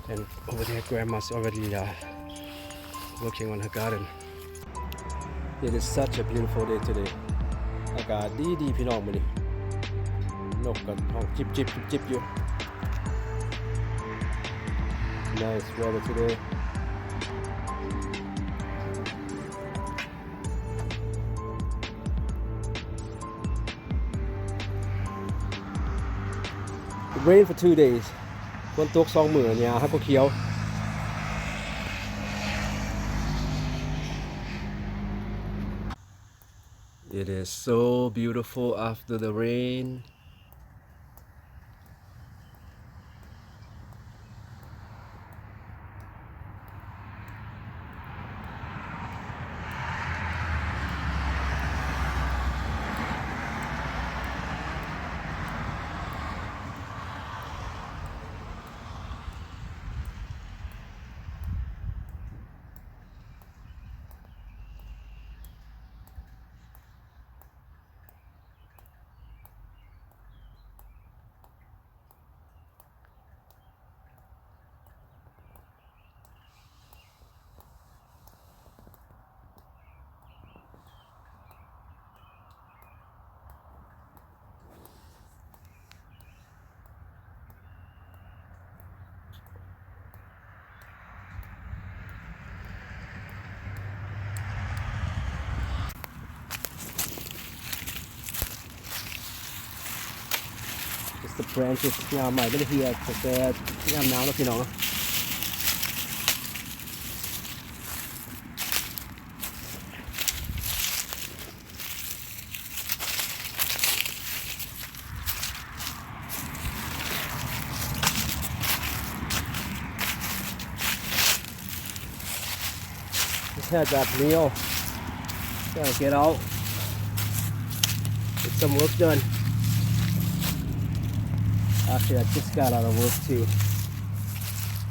And over there, grandma's already working on her garden. It is such a beautiful day today. อากาศดีพี่น้องมื้อนี้นกก็ห้องจิบอยู่ Nice weather today. It rained for 2 days. ฝนตก2 มื้อเนี่ยฮักก็เขียว It is so beautiful after the rain. Just the branches งามใหม่ไม่ได้เหี่ยวแต่งามหนาวแล้วพี่น้อง Just had that meal. Gotta get out. Get some work done. Actually, I just got out of work too.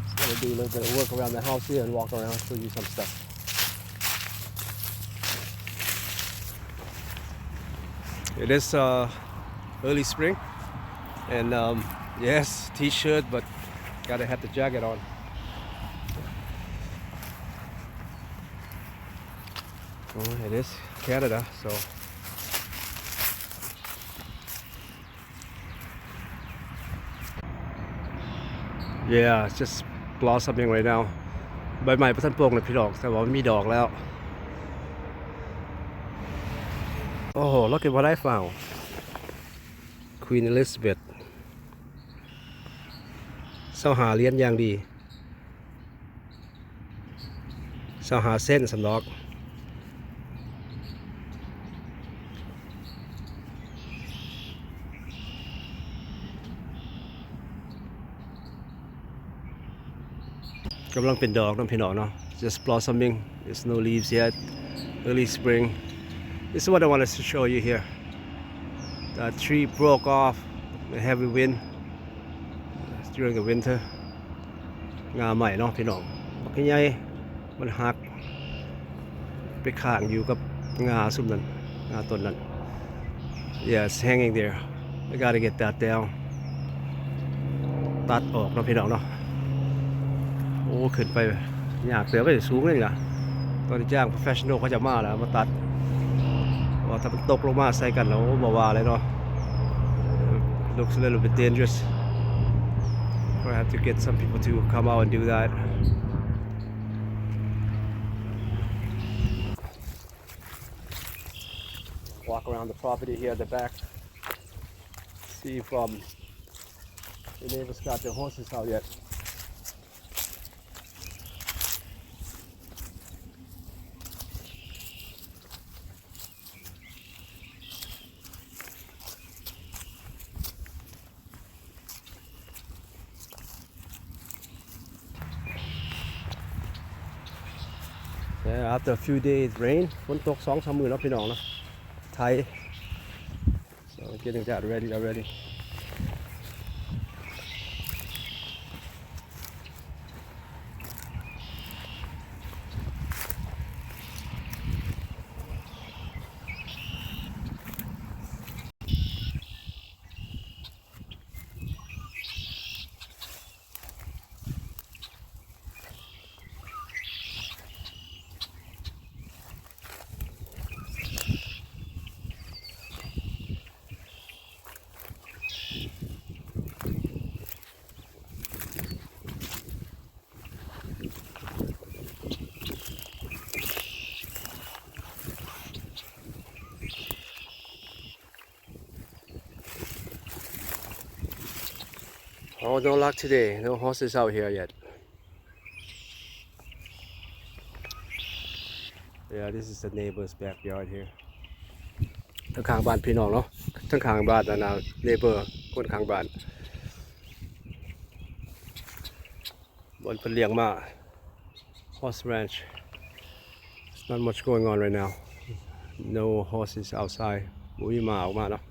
Just gonna do a little bit of work around the house here and walk around, show you some stuff. It is early spring, and yes, t-shirt, but gotta have the jacket on. Oh, it is Canada, so yeah, it's just blossoming right now. ใบไม้ประทันโปร่งเลยพี่ดอกแต่ว่ามีดอกแล้ว Oh, look at what I found. Queen Elizabeth เสาหาเลี้ยนอย่างดีเสาหาเส้นสำนอกกำลังเป็นดอกน้ำพี่น้องเนาะ just blossoming. There's no leaves yet. Early spring. This is what I wanted to show you here. The tree broke off the heavy wind during the winter. งาใหม่เนาะพี่น้องบักใหญ่มันหักไปข้างอยู่กับงาซุ่มนั้นงาต้นนั้น Yeah, it's hanging there. I gotta get that down. ตัดออกเนาะพี่น้องเนาะโอ้ขึ้นไปยากเสือก็จะสูงเลยนะตอนที่จ้าง professional เขาจะมาแล้วมาตัดว่าถ้ามันตกลงมาใส่กันแล้วบ่ว่าเลยเนาะ Looks a little bit dangerous. I have to get some people to come out and do that. Walk around the property here at the back. See if the neighbors got their horses out yet. Yeah, after a few days rain, ฝนตก2-3 มื้อแล้วพี่น้องเนาะไทย So getting that ready already. Oh, no luck today. No horses out here yet. Yeah, this is the neighbor's backyard here. ทั้งข้างบ้านพี่น้องเนาะทั้งข้างบ้านนะ neighbor คนข้างบ้านบนเพิ่นเลี้ยงมา horse ranch. There's not much going on right now. No horses outside. บ่มีหมาออกมาเนาะ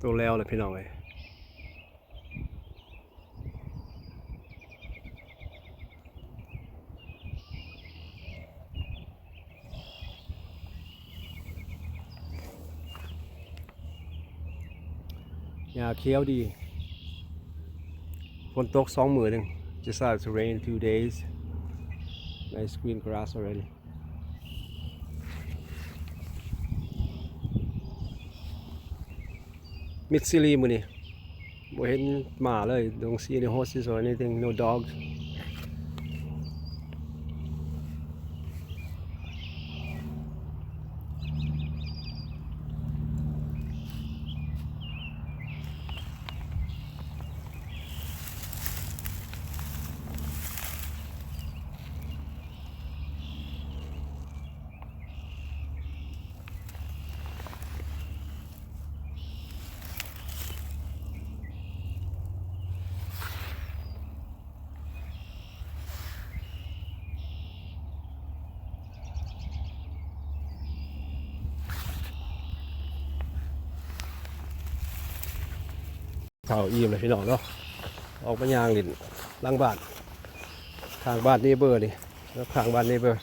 โตแล้วเลยพี่น้องเอ้ยหญ้าเขียวดีฝนตก2 มื้อนึง Just started to rain 2 days. Nice green grass already. Mid city มื้อนี้บ่เห็นหมาเลย Don't see any horses or anything. No dogs.เท่าอิ่มเลยพี่น้องเนาะออกมายางลินหลังบ้านข้างบ้านเนเบอร์นี่แล้วข้างบ้านเนเบอร์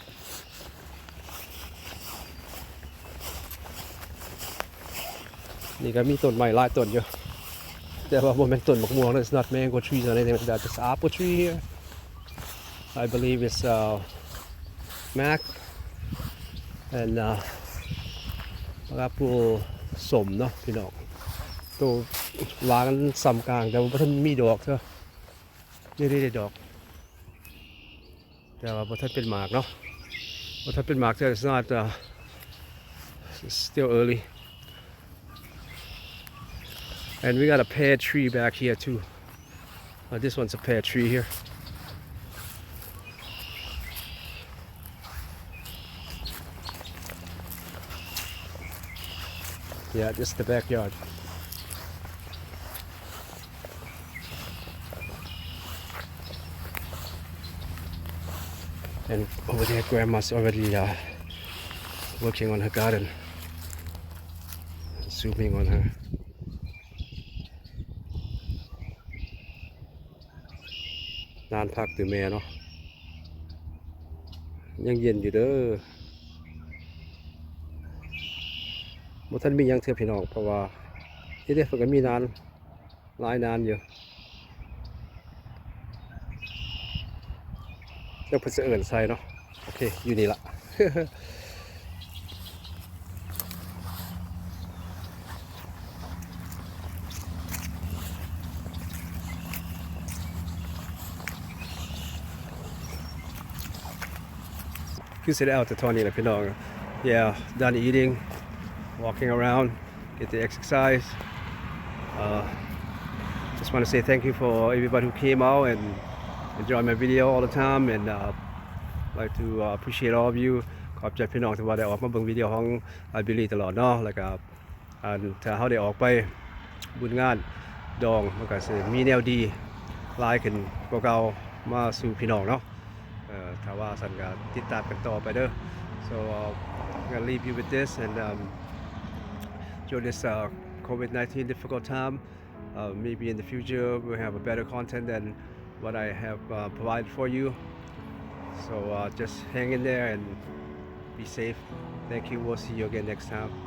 นี่ก็มีต้นไม้หลายต้นอยู่แต่ว่าบ่แม่นต้นมะม่วง It's not mango trees or anything like that. Just apple tree here. I believe it's Mac and apple สมเนาะพี่น้องตัววางกันซ้ำกลางแต่ว่าบ่ทันมีดอกเด้อนี่ได้ดอกแต่ว่าบ่ทันเป็นหมากเนาะบ่ทันเป็นหมากแต่ it's not it's still early and we got a pear tree back here too. This one's a pear tree here. Yeah, this is the backyard. And over there, Grandma's already working on her garden. Zooming on her. นานพักตื่นแม่เนาะยังเย็นอยู่เด้อบ่ทันมีหยังเทื่อพี่น้องเพราะว่าที่เด้เพิ่นก็มีนานหลายนานอยู่แล้วเพิ่นสิเอิ้นใส่เนาะโอเคอยู่นี่ล่ะ คือเสร็จแล้วแต่ตอนนี้แหละพี่น้อง Yeah done eating walking around get the exercise just want to say thank you for everybody who came out and enjoy my video all the time and like to appreciate all of you ขอบใจพี่น้องที่ว่าได้ออกมาเบิ่งวิดีโอของบิลลี่ตลอดเนาะแล้วก็ถ้าเขาได้ออกไปบุญงานดองมันก็สิมีแนวดีหลายขึ้นกว่าเก่ามาสู่พี่น้องเนาะถ้าว่าสันก็ติดตามกันต่อไปเด้อ so I'm gonna leave you with this and during this COVID-19 difficult time maybe in the future we'll have a better content than what I have provided for you so just hang in there and Be safe. Thank you. We'll see you again next time.